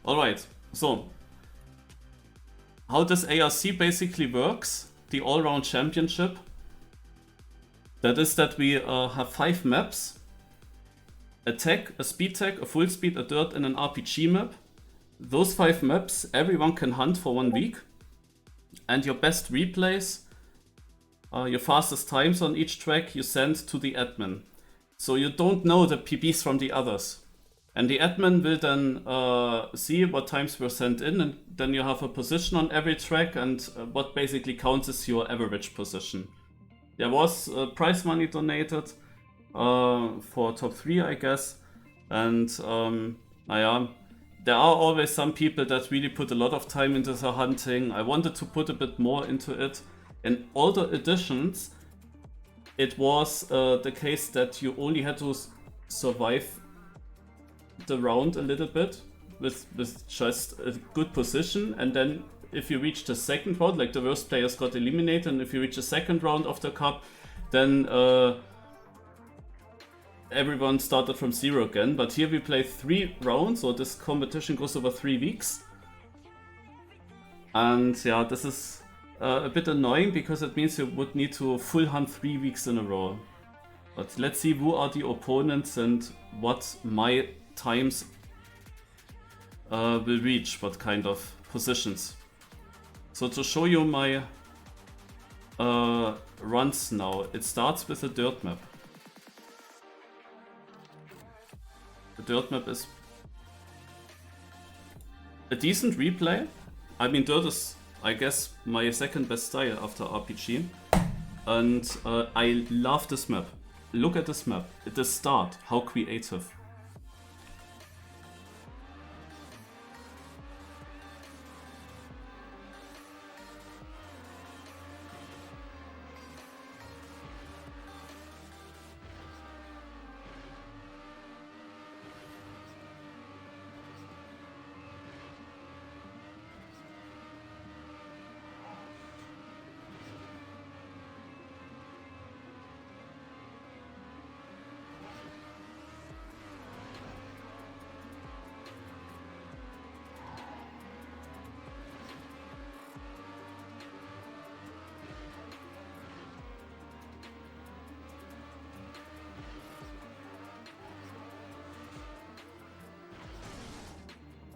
Alright, so how this ARC basically works, the All-Round Championship, that is that we have 5 maps, a tech, a SpeedTech, a FullSpeed, a dirt, and an RPG map. Those 5 maps, everyone can hunt for 1 week, and your best replays, your fastest times on each track, you send to the admin. So you don't know the PBs from the others. And the admin will then see what times were sent in, and then you have a position on every track, and what basically counts as your average position. There was prize money donated for top 3, I guess, and there are always some people that really put a lot of time into the hunting. I wanted to put a bit more into it. In older editions, it was the case that you only had to survive the round a little bit with just a good position, and then if you reach the second round, like the worst players got eliminated, and if you reach the second round of the cup, then everyone started from 0 again. But here we play 3 rounds, so this competition goes over 3 weeks. And yeah, this is a bit annoying because it means you would need to full hunt 3 weeks in a row. But let's see who are the opponents and what my times will reach, what kind of positions. So to show you my runs now, it starts with a dirt map. The dirt map is a decent replay. I mean, dirt is, I guess, my second best style after RPG. And I love this map. Look at this map. At the start, how creative.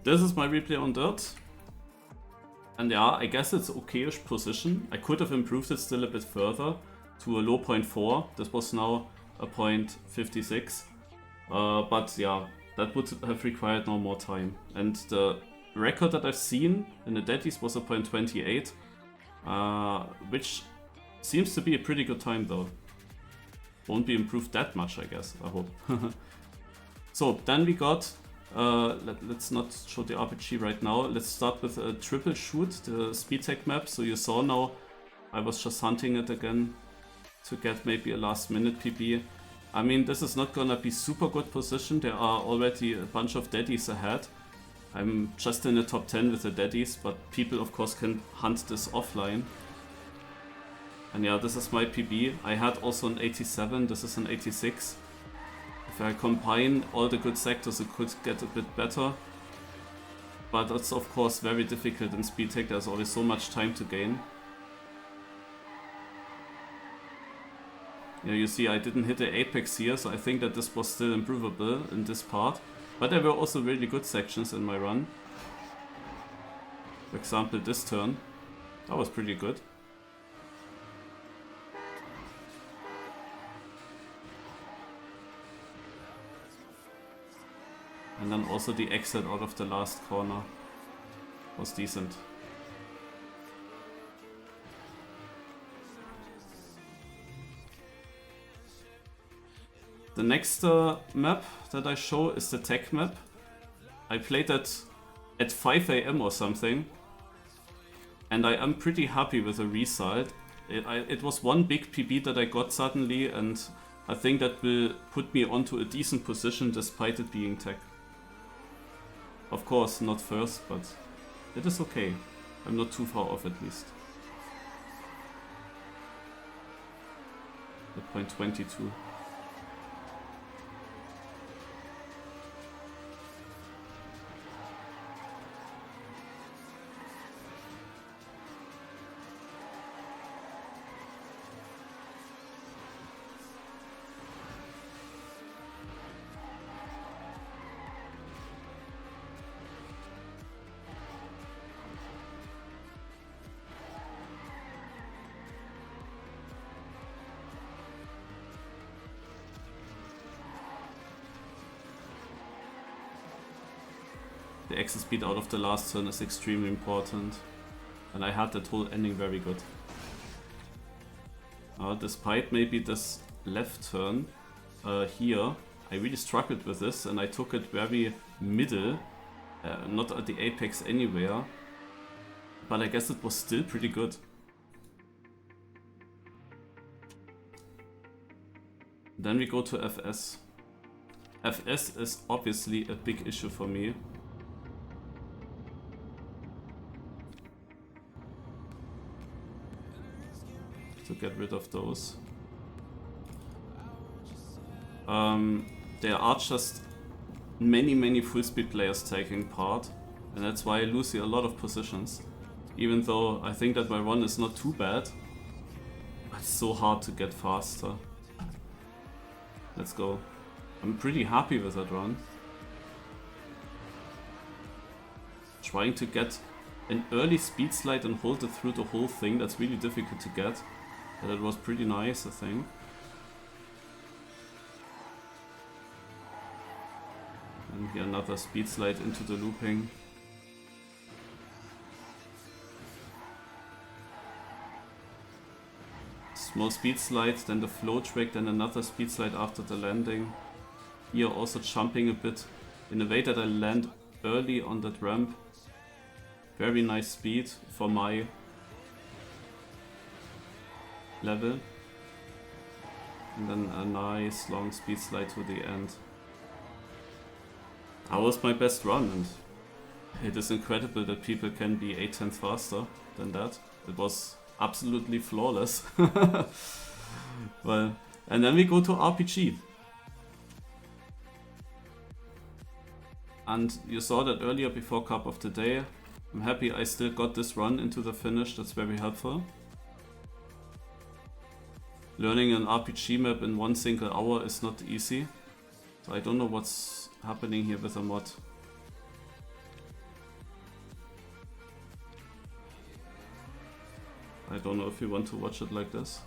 This is my replay on dirt. And yeah, I guess it's okayish position. I could have improved it still a bit further to a low 0.4. This was now a 0.56. But yeah, that would have required no more time. And the record that I've seen in the Daddies was a 0.28, which seems to be a pretty good time though. Won't be improved that much, I guess, I hope. So then we got, let's not show the RPG right now. Let's start with a triple shoot, the SpeedTech map. So you saw now, I was just hunting it again to get maybe a last minute PB. I mean, this is not gonna be super good position. There are already a bunch of daddies ahead. I'm just in the top 10 with the daddies, but people of course can hunt this offline. And yeah, this is my PB. I had also an 87, this is an 86. If I combine all the good sectors, it could get a bit better. But it's of course very difficult in SpeedTech, there's always so much time to gain. Yeah, you see I didn't hit the apex here, so I think that this was still improvable in this part. But there were also really good sections in my run. For example, this turn. That was pretty good. And then also the exit out of the last corner was decent. The next map that I show is the tech map. I played that at 5 AM or something, and I am pretty happy with the result. It was one big PB that I got suddenly, and I think that will put me onto a decent position despite it being tech. Of course, not first, but it is okay. I'm not too far off at least. At 0.22. the exit speed out of the last turn is extremely important. And I had that whole ending very good. Despite maybe this left turn here, I really struggled with this and I took it very middle, not at the apex anywhere. But I guess it was still pretty good. Then we go to FS. FS is obviously a big issue for me. To get rid of those. There are just many full speed players taking part, and that's why I lose here a lot of positions. Even though I think that my run is not too bad, it's so hard to get faster. Let's go. I'm pretty happy with that run. Trying to get an early speed slide and hold it through the whole thing, that's really difficult to get. But it was pretty nice, I think. And here another speed slide into the looping. Small speed slide, then the flow track, then another speed slide after the landing. Here also jumping a bit in a way that I land early on that ramp. Very nice speed for my level. And then a nice long speed slide to the end. That was my best run, and it is incredible that people can be 8/10 faster than that. It was absolutely flawless. Well, and then we go to RPG. And you saw that earlier before Cup of the Day. I'm happy I still got this run into the finish, that's very helpful. Learning an RPG map in 1 single hour is not easy. So I don't know what's happening here with the mod. I don't know if you want to watch it like this.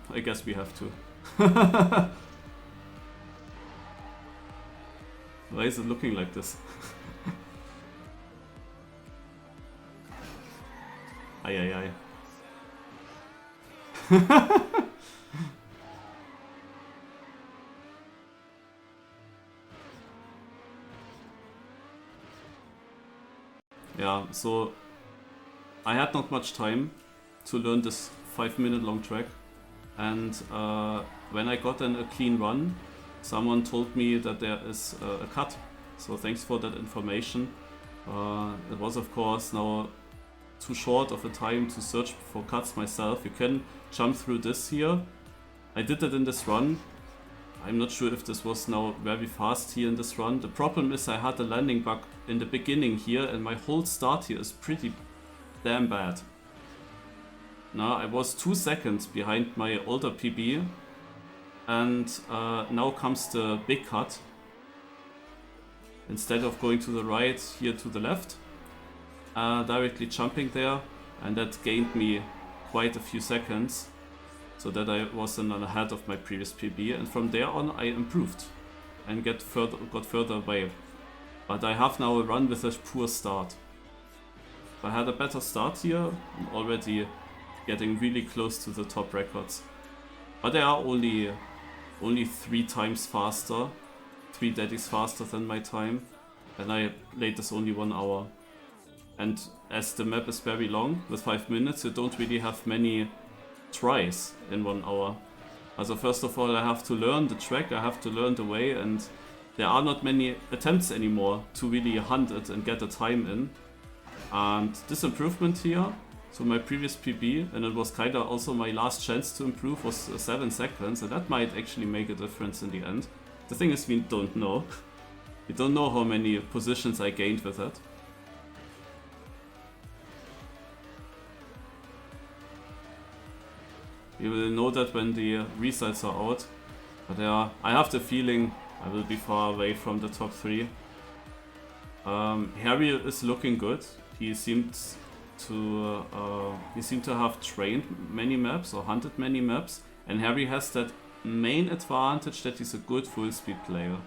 I guess we have to. Why is it looking like this? Ay ay ay. Yeah, so I had not much time to learn this 5-minute long track, and when I got a clean run, someone told me that there is a cut. So thanks for that information. It was of course now too short of a time to search for cuts myself. You can jump through this here. I did that in this run. I'm not sure if this was now very fast here in this run. The problem is I had a landing bug in the beginning here and my whole start here is pretty damn bad. Now I was 2 seconds behind my older PB and now comes the big cut. Instead of going to the right, here to the left, directly jumping there, and that gained me quite a few seconds. So that I was then ahead of my previous PB, and from there on I improved and got further away. But I have now a run with a poor start. If I had a better start here, I'm already getting really close to the top records. But they are only 3 times faster, 3 daddies faster than my time, and I played this only 1 hour. And as the map is very long, with 5 minutes, you don't really have many tries in 1 hour. Also first of all I have to learn the track, I have to learn the way, and there are not many attempts anymore to really hunt it and get a time in. And this improvement here, so my previous PB, and it was kinda also my last chance to improve, was 7 seconds, and that might actually make a difference in the end. The thing is we don't know. We don't know how many positions I gained with it. You will know that when the results are out, but I have the feeling I will be far away from the top 3. Harry is looking good. He seemed to have trained many maps or hunted many maps, And Harry has that main advantage that he's a good full speed player.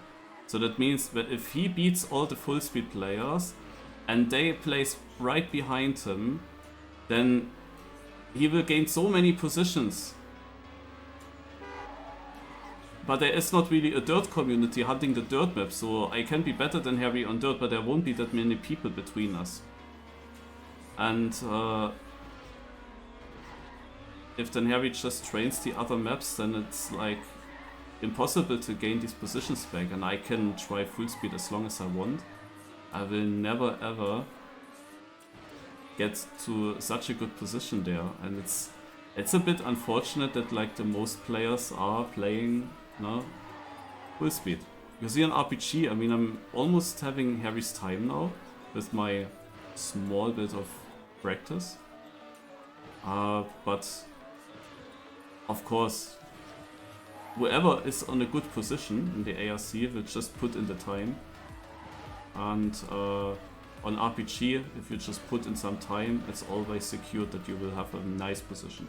So that means that if he beats all the full speed players and they place right behind him, then he will gain so many positions. But there is not really a dirt community hunting the dirt map, so I can be better than Harry on dirt, but there won't be that many people between us. And if then Harry just trains the other maps, then it's like impossible to gain these positions back, and I can try full speed as long as I want. I will never ever get to such a good position there, and it's a bit unfortunate that like the most players are playing full speed. You see on RPG, I mean, I'm almost having Harry's time now with my small bit of practice, but of course whoever is on a good position in the ARC will just put in the time, and on RPG, if you just put in some time, it's always secured that you will have a nice position.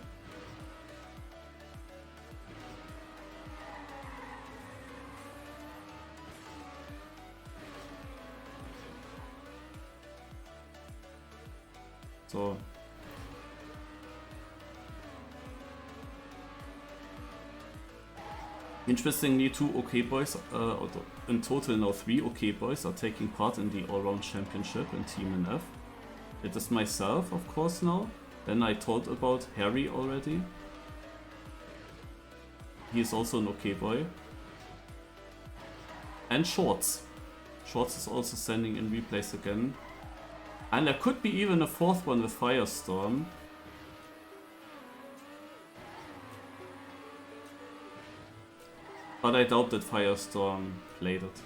So interestingly, 2 OK boys, in total now 3 OK boys are taking part in the AllRound Championship in Team NF. It is myself, of course, now. Then I told about Harry already. He is also an OK boy. And Shorts. Shorts is also sending in replays again. And there could be even a 4th one with Firestorm. But I doubt that Firestorm played it.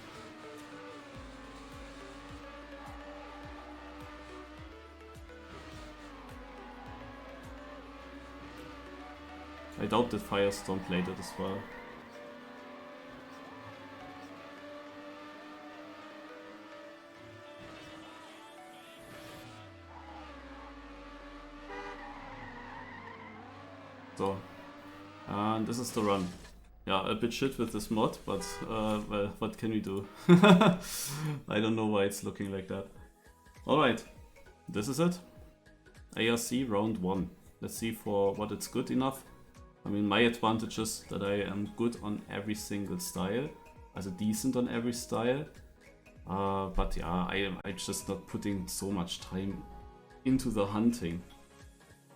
I doubt that Firestorm played it as well. So, and this is the run. Yeah, a bit shit with this mod, but well, what can we do? I don't know why it's looking like that. Alright, this is it. ARC round 1. Let's see for what it's good enough. I mean, my advantage is that I am good on every single style, also decent on every style. But yeah, I'm just not putting so much time into the hunting.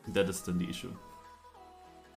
That is then the issue.